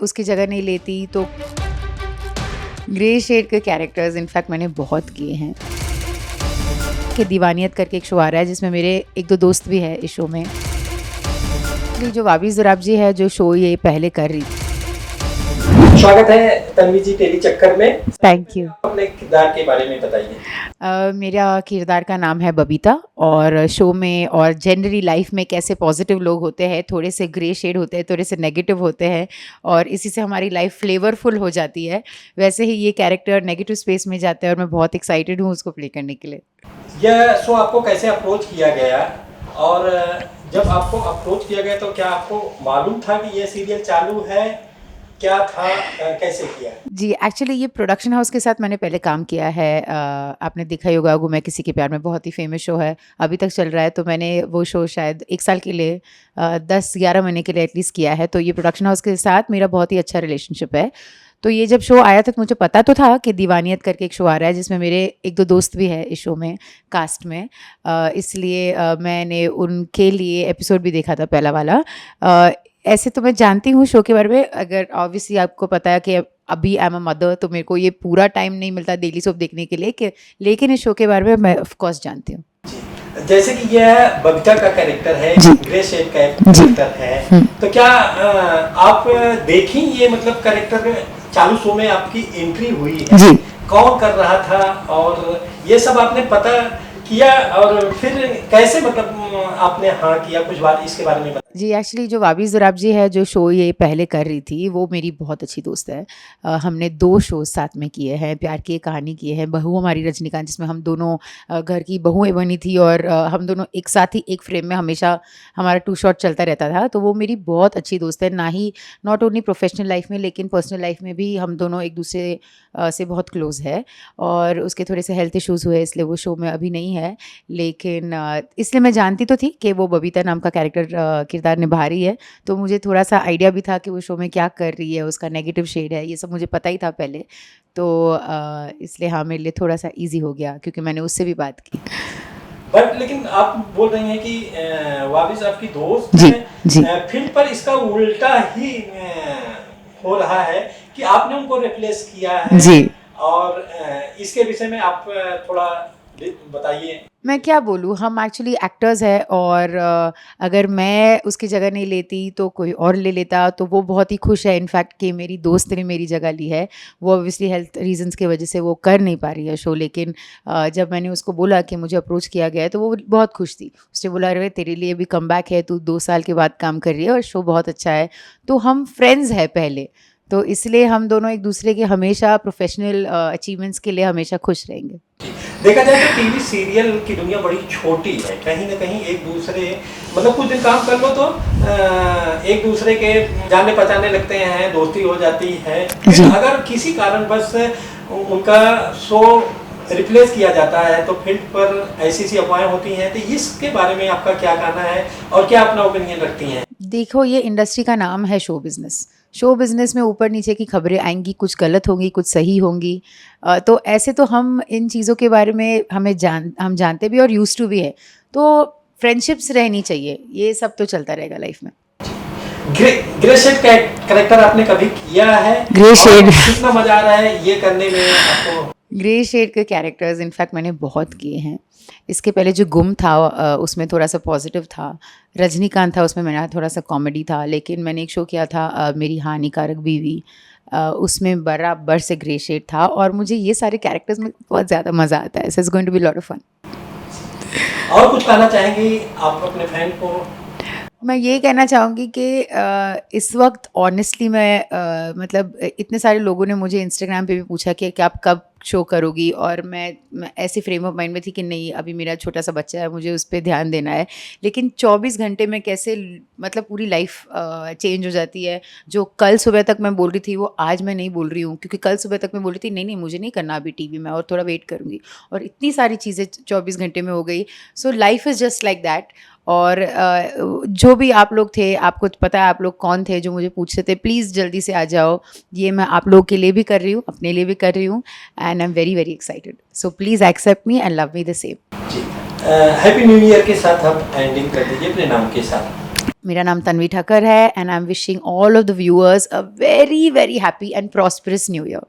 उसकी जगह नहीं लेती तो ग्रे शेड के कैरेक्टर्स इनफैक्ट मैंने बहुत किए हैं। कि दीवानियत करके एक शो आ रहा है जिसमें मेरे एक दो दोस्त भी है इस शो में। जो वाबी ज़ुराब जी है जो शो ये पहले कर रही थी। स्वागत है तन्वी जी टेली चक्कर में। Thank you. अपने किरदार के बारे में बताइए। मेरा किरदार का नाम है बबीता और शो में और जनरली लाइफ में कैसे पॉजिटिव लोग होते हैं, थोड़े से ग्रे शेड होते हैं, थोड़े से नेगेटिव होते हैं और इसी से हमारी लाइफ फ्लेवरफुल हो जाती है। वैसे ही ये कैरेक्टर नेगेटिव स्पेस में जाता है और मैं बहुत एक्साइटेड हूँ उसको प्ले करने के लिए। यह शो आपको कैसे अप्रोच किया गया और जब आपको अप्रोच किया गया तो क्या आपको मालूम था कि यह सीरियल चालू है, क्या था, कैसे किया? जी, एक्चुअली ये प्रोडक्शन हाउस के साथ मैंने पहले काम किया है। आपने देखा ही होगा गुमै किसी के प्यार में, बहुत ही फेमस शो है, अभी तक चल रहा है। तो मैंने वो शो शायद 1 साल के लिए 10-11 महीने के लिए एटलीस्ट किया है। तो ये प्रोडक्शन हाउस के साथ मेरा बहुत ही अच्छा रिलेशनशिप है। तो ये जब शो आया था तो मुझे पता तो था कि दीवानियत करके एक शो आ रहा है जिसमें मेरे एक दो दोस्त भी है इस शो में कास्ट में। इसलिए मैंने उनके लिए एपिसोड भी देखा था पहला वाला। ऐसे तो मैं जानती हूँ शो के बारे में, अगर ऑब्वियसली आपको पता है कि अभी आई एम अ मदर तो मेरे को ये पूरा टाइम नहीं मिलता डेली सोप देखने के लिए लेकिन इस शो के बारे में मैं ऑफ कोर्स जानती हूँ। जैसे कि यह बबीता का कैरेक्टर है, ग्रे शेड का कैरेक्टर है, तो क्या आप देखी ये मतलब कैरेक्टर चालू शो में आपकी एंट्री हुई है? जी। कौन कर रहा था और ये सब आपने पता किया और फिर कैसे मतलब आपने हाँ किया, कुछ बात इसके बारे में बताइए। जी, एक्चुअली जो वाबी ज़ुराब जी है जो शो ये पहले कर रही थी वो मेरी बहुत अच्छी दोस्त है। हमने 2 शोज़ साथ में किए हैं, प्यार की एक कहानी किए हैं, बहू हमारी रजनीकांत जिसमें हम दोनों घर की बहुएँ बनी थी और हम दोनों एक साथ ही एक फ्रेम में हमेशा हमारा 2 शॉट चलता रहता था। तो वो मेरी बहुत अच्छी दोस्त है, नॉट ओनली प्रोफेशनल लाइफ में लेकिन पर्सनल लाइफ में भी हम दोनों एक दूसरे से बहुत क्लोज़ है। और उसके थोड़े से हेल्थ इश्यूज़ हुए इसलिए वो शो में अभी नहीं है, लेकिन इसलिए मैं जानती तो थी कि वो बबीता नाम का कैरेक्टर किरदार निभा रही है। तो मुझे थोड़ा सा आइडिया भी था कि वो शो में क्या कर रही है, उसका नेगेटिव शेड है, ये सब मुझे पता ही था पहले। तो इसलिए हाँ मेरे लिए थोड़ा सा इजी हो गया क्योंकि मैंने उससे भी बात की। बट लेकिन आप बोल रही हैं कि वाबिस आपकी दोस्त जी, है, जी। फिल्म पर इसका उल्टा ही हो रहा है कि आपने उनको रिप्लेस किया है। जी। और इसके विषय में आप थोड़ा बताइए। मैं क्या बोलूँ, हम एक्चुअली एक्टर्स हैं और अगर मैं उसकी जगह नहीं लेती तो कोई और ले लेता। तो वो बहुत ही खुश है इनफैक्ट कि मेरी दोस्त ने मेरी जगह ली है। वो ऑब्वियसली हेल्थ रीजंस की वजह से वो कर नहीं पा रही है शो, लेकिन जब मैंने उसको बोला कि मुझे अप्रोच किया गया है तो वो बहुत खुश थी। उसने बोला अरे तेरे लिए भी कम बैक है, तू 2 साल के बाद काम कर रही है और शो बहुत अच्छा है। तो हम फ्रेंड्स हैं पहले, तो इसलिए हम दोनों एक दूसरे के हमेशा प्रोफेशनल अचीवमेंट्स के लिए हमेशा खुश रहेंगे। देखा जाए तो टीवी सीरियल की दुनिया बड़ी छोटी है, कहीं ना कहीं एक दूसरे मतलब कुछ दिन काम कर लो तो एक दूसरे के जानने पहचानने लगते हैं, दोस्ती हो जाती है। अगर किसी कारणवश उनका शो रिप्लेस किया जाता है तो फील्ड पर ऐसी अफवाहें होती हैं, तो इसके बारे में आपका क्या कहना है और क्या अपना ओपिनियन रखती हैं? देखो, ये इंडस्ट्री का नाम है शो बिज़नेस। शो बिज़नेस में ऊपर नीचे की खबरें आएंगी, कुछ गलत होंगी, कुछ सही होंगी। तो ऐसे तो हम इन चीज़ों के बारे में हम जानते भी और यूज्ड टू भी है। तो फ्रेंडशिप्स रहनी चाहिए, ये सब तो चलता रहेगा लाइफ में। ग्रे शेड कैरेक्टर आपने कभी किया है? ग्रे शेड कितना मजा आ रहा है ये करने में आपको? ग्रे शेड के कैरेक्टर्स इनफैक्ट मैंने बहुत किए हैं। इसके पहले जो गुम था उसमें थोड़ा सा पॉजिटिव था, रजनीकांत था उसमें मेरा थोड़ा सा कॉमेडी था, लेकिन मैंने एक शो किया था मेरी हानिकारक बीवी, उसमें बराबर से ग्रे शेड था और मुझे ये सारे कैरेक्टर्स में बहुत ज़्यादा मज़ा आता है। So it's going to be lot of fun. और कुछ कहना चाहेंगी आप अपने फैन को? मैं ये कहना चाहूँगी कि इस वक्त ऑनेस्टली मैं मतलब इतने सारे लोगों ने मुझे इंस्टाग्राम पे भी पूछा कि आप कब शो करोगी, और मैं ऐसी फ्रेम ऑफ माइंड में थी कि नहीं, अभी मेरा छोटा सा बच्चा है, मुझे उस पर ध्यान देना है। लेकिन 24 घंटे में कैसे मतलब पूरी लाइफ चेंज हो जाती है। जो कल सुबह तक मैं बोल रही थी वो आज मैं नहीं बोल रही हूँ, क्योंकि कल सुबह तक मैं बोल रही थी नहीं मुझे नहीं करना अभी टीवी में, और थोड़ा वेट करूँगी, और इतनी सारी चीज़ें 24 घंटे में हो गई। So life is just like that. और जो भी आप लोग थे, आपको पता है आप लोग कौन थे जो मुझे पूछ रहे थे, प्लीज़ जल्दी से आ जाओ। ये मैं आप लोगों के लिए भी कर रही हूँ, अपने लिए भी कर रही हूँ, and I am very very excited. So please accept me and love me the same. जी, हैप्पी न्यू ईयर के साथ हम एंडिंग कर दीजिए अपने नाम के साथ। मेरा नाम तन्वी ठक्कर है and I am wishing all of the viewers a very very happy and prosperous new year.